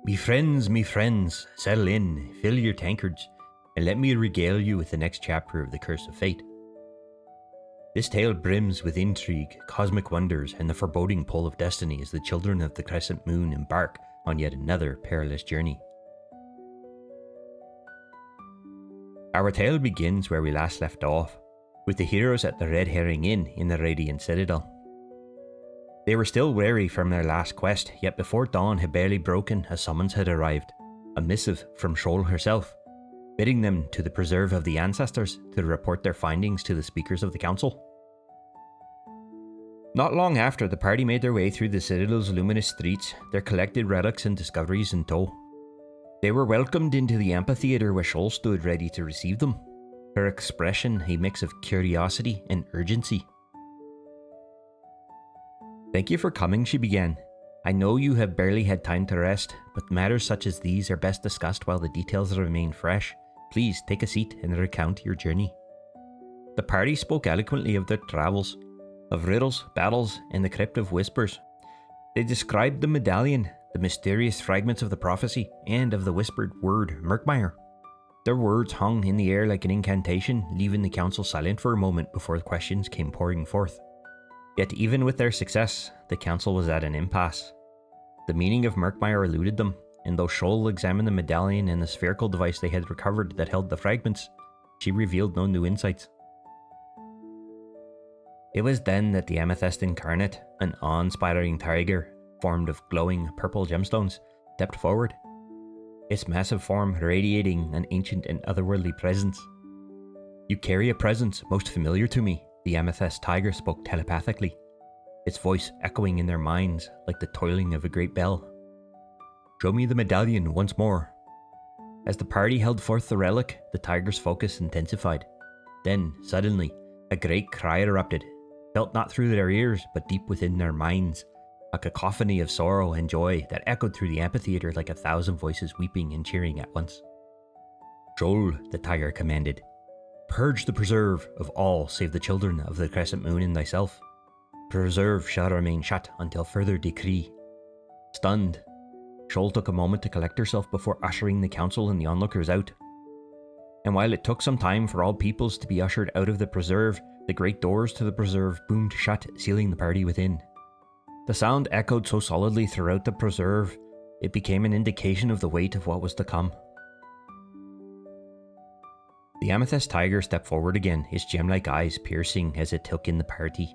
Me friends, settle in, fill your tankards, and let me regale you with the next chapter of the Curse of Fate. This tale brims with intrigue, cosmic wonders, and the foreboding pull of destiny as the children of the Crescent Moon embark on yet another perilous journey. Our tale begins where we last left off, with the heroes at the Red Herring Inn in the Radiant Citadel. They were still weary from their last quest, yet before dawn had barely broken, a summons had arrived, a missive from Shoal herself, bidding them to the Preserve of the Ancestors to report their findings to the speakers of the council. Not long after, the party made their way through the Citadel's luminous streets, their collected relics and discoveries in tow. They were welcomed into the amphitheatre where Shoal stood ready to receive them, her expression a mix of curiosity and urgency. "Thank you for coming," she began. "I know you have barely had time to rest, but matters such as these are best discussed while the details remain fresh. Please take a seat and recount your journey." The party spoke eloquently of their travels, of riddles, battles, and the crypt of whispers. They described the medallion, the mysterious fragments of the prophecy, and of the whispered word Murkmire. Their words hung in the air like an incantation, leaving the council silent for a moment before the questions came pouring forth. Yet even with their success, the council was at an impasse. The meaning of Murkmire eluded them, and though Shoal examined the medallion and the spherical device they had recovered that held the fragments, she revealed no new insights. It was then that the Amethyst Incarnate, an awe-inspiring tiger formed of glowing purple gemstones, stepped forward, its massive form radiating an ancient and otherworldly presence. "You carry a presence most familiar to me," the Amethyst Tiger spoke telepathically, its voice echoing in their minds like the tolling of a great bell. "Show me the medallion once more." As the party held forth the relic, the tiger's focus intensified. Then, suddenly, a great cry erupted, felt not through their ears but deep within their minds, a cacophony of sorrow and joy that echoed through the amphitheatre like 1,000 voices weeping and cheering at once. "Shoal," the tiger commanded, "purge the Preserve of all save the children of the Crescent Moon and thyself. Preserve shall remain shut until further decree." Stunned, Shoal took a moment to collect herself before ushering the council and the onlookers out. And while it took some time for all peoples to be ushered out of the Preserve, the great doors to the Preserve boomed shut, sealing the party within. The sound echoed so solidly throughout the Preserve, it became an indication of the weight of what was to come. The Amethyst Tiger stepped forward again, its gem-like eyes piercing as it took in the party.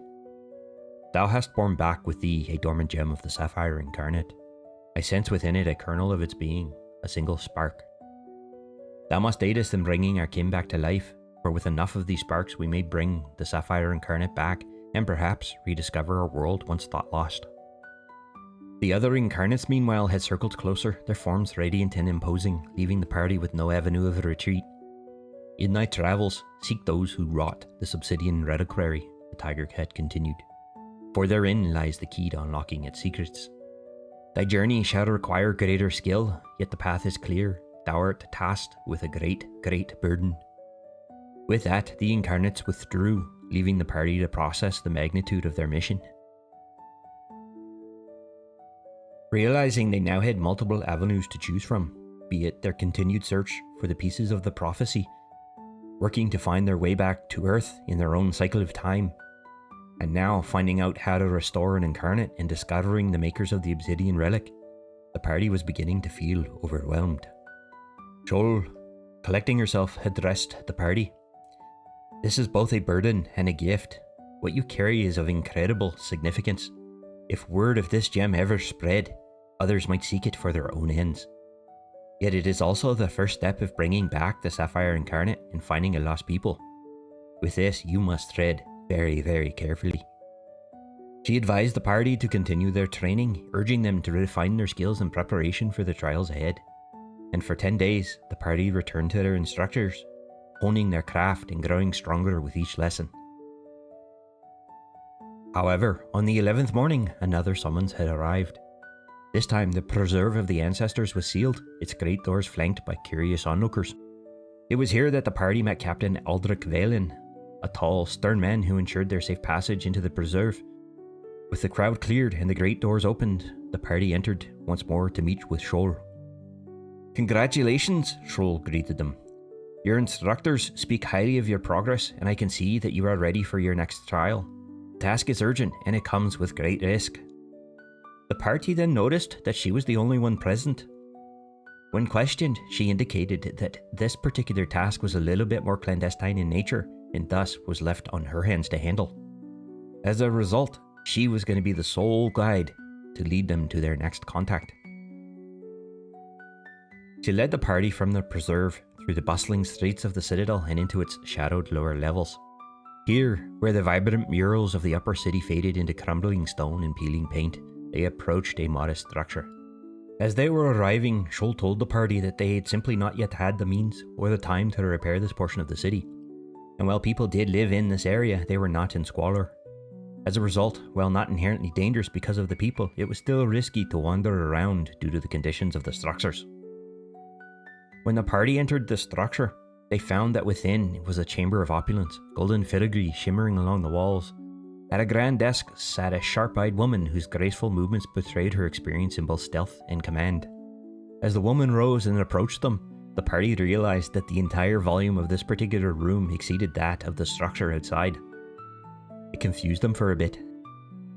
"Thou hast borne back with thee a dormant gem of the Sapphire Incarnate. I sense within it a kernel of its being, a single spark. Thou must aid us in bringing our kin back to life, for with enough of these sparks we may bring the Sapphire Incarnate back, and perhaps rediscover a world once thought lost." The other incarnates meanwhile had circled closer, their forms radiant and imposing, leaving the party with no avenue of retreat. "In thy travels, seek those who wrought the Subsidian Reliquary," the tiger had continued, "for therein lies the key to unlocking its secrets. Thy journey shall require greater skill, yet the path is clear. Thou art tasked with a great, great burden." With that, the incarnates withdrew, leaving the party to process the magnitude of their mission. Realizing they now had multiple avenues to choose from, be it their continued search for the pieces of the prophecy, working to find their way back to Earth in their own cycle of time, and now finding out how to restore an incarnate and discovering the makers of the obsidian relic, the party was beginning to feel overwhelmed. Shoal, collecting herself, addressed the party. "This is both a burden and a gift. What you carry is of incredible significance. If word of this gem ever spread, others might seek it for their own ends. Yet it is also the first step of bringing back the Sapphire Incarnate and finding a lost people. With this, you must tread very, very carefully." She advised the party to continue their training, urging them to refine their skills in preparation for the trials ahead. And for 10 days, the party returned to their instructors, honing their craft and growing stronger with each lesson. However, on the 11th morning, another summons had arrived. This time, the Preserve of the Ancestors was sealed, its great doors flanked by curious onlookers. It was here that the party met Captain Aldrich Valen, a tall, stern man who ensured their safe passage into the Preserve. With the crowd cleared and the great doors opened, the party entered once more to meet with Shoal, "Congratulations," Shroll greeted them. "Your instructors speak highly of your progress, and I can see that you are ready for your next trial. The task is urgent, and it comes with great risk." The party then noticed that she was the only one present. When questioned, she indicated that this particular task was a little bit more clandestine in nature, and thus was left on her hands to handle. As a result, she was going to be the sole guide to lead them to their next contact. She led the party from the preserve through the bustling streets of the Citadel and into its shadowed lower levels. Here, where the vibrant murals of the upper city faded into crumbling stone and peeling paint, they approached a modest structure. As they were arriving, Shroll told the party that they had simply not yet had the means or the time to repair this portion of the city. And while people did live in this area, they were not in squalor. As a result, while not inherently dangerous because of the people, it was still risky to wander around due to the conditions of the structures. When the party entered the structure, they found that within was a chamber of opulence, golden filigree shimmering along the walls. At a grand desk sat a sharp-eyed woman whose graceful movements betrayed her experience in both stealth and command. As the woman rose and approached them, the party realized that the entire volume of this particular room exceeded that of the structure outside. It confused them for a bit.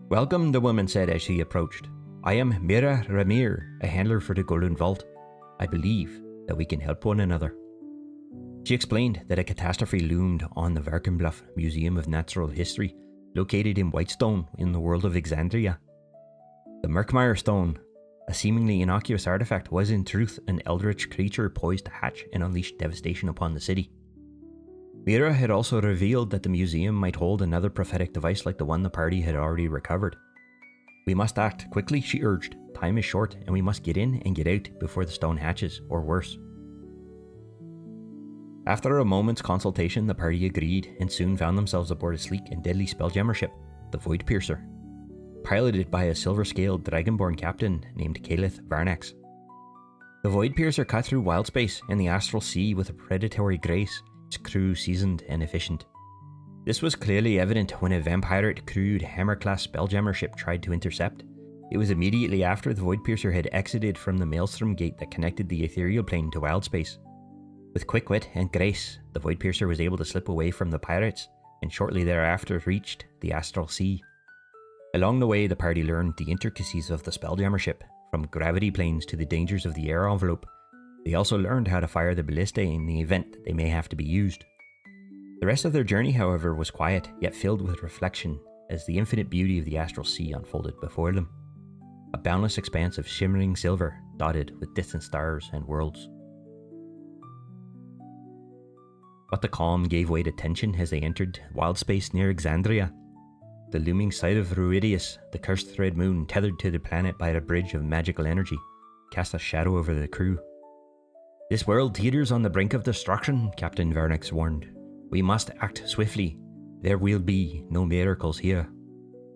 "Welcome," the woman said as she approached. "I am Meera Rameer, a handler for the Golden Vault. I believe that we can help one another." She explained that a catastrophe loomed on the Varkenbluff Museum of Natural History, located in Whitestone in the world of Exandria. The Murkmire Stone, a seemingly innocuous artifact, was in truth an eldritch creature poised to hatch and unleash devastation upon the city. Meera had also revealed that the museum might hold another prophetic device like the one the party had already recovered. "We must act quickly," she urged. "Time is short, and we must get in and get out before the stone hatches, or worse." After a moment's consultation, the party agreed, and soon found themselves aboard a sleek and deadly spelljammer ship, the Voidpiercer, piloted by a silver-scaled dragonborn captain named Calith Varnax. The Voidpiercer cut through wild space and the Astral Sea with a predatory grace, its crew seasoned and efficient. This was clearly evident when a vampirate-crewed Hammer-class spelljammer ship tried to intercept. It was immediately after the Voidpiercer had exited from the Maelstrom Gate that connected the ethereal plane to wild space. With quick wit and grace, the Voidpiercer was able to slip away from the pirates, and shortly thereafter reached the Astral Sea. Along the way, the party learned the intricacies of the spelljammer ship, from gravity planes to the dangers of the air envelope. They also learned how to fire the ballistae in the event that they may have to be used. The rest of their journey, however, was quiet, yet filled with reflection, as the infinite beauty of the Astral Sea unfolded before them. A boundless expanse of shimmering silver, dotted with distant stars and worlds. But the calm gave way to tension as they entered wild space near Exandria. The looming sight of Ruidius, the cursed red moon tethered to the planet by a bridge of magical energy, cast a shadow over the crew. "This world teeters on the brink of destruction," Captain Varnax warned. "We must act swiftly. There will be no miracles here."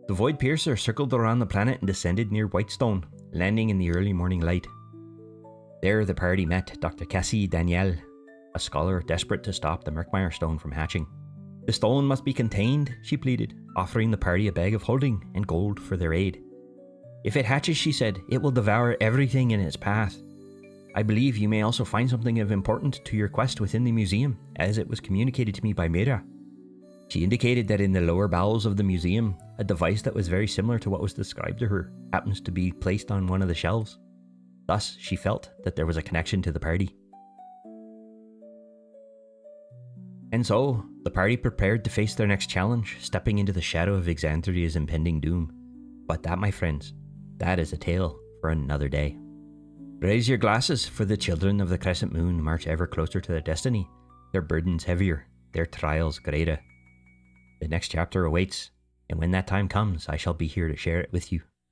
The Voidpiercer circled around the planet and descended near Whitestone, landing in the early morning light. There the party met Dr. Cassie Danielle, a scholar desperate to stop the Murkmire Stone from hatching. "The stone must be contained," she pleaded, offering the party a bag of holding and gold for their aid. "If it hatches," she said, "it will devour everything in its path. I believe you may also find something of importance to your quest within the museum, as it was communicated to me by Meera." She indicated that in the lower bowels of the museum, a device that was very similar to what was described to her happens to be placed on one of the shelves. Thus, she felt that there was a connection to the party. And so, the party prepared to face their next challenge, stepping into the shadow of Exandria's impending doom. But that, my friends, that is a tale for another day. Raise your glasses, for the children of the Crescent Moon march ever closer to their destiny, their burdens heavier, their trials greater. The next chapter awaits, and when that time comes, I shall be here to share it with you.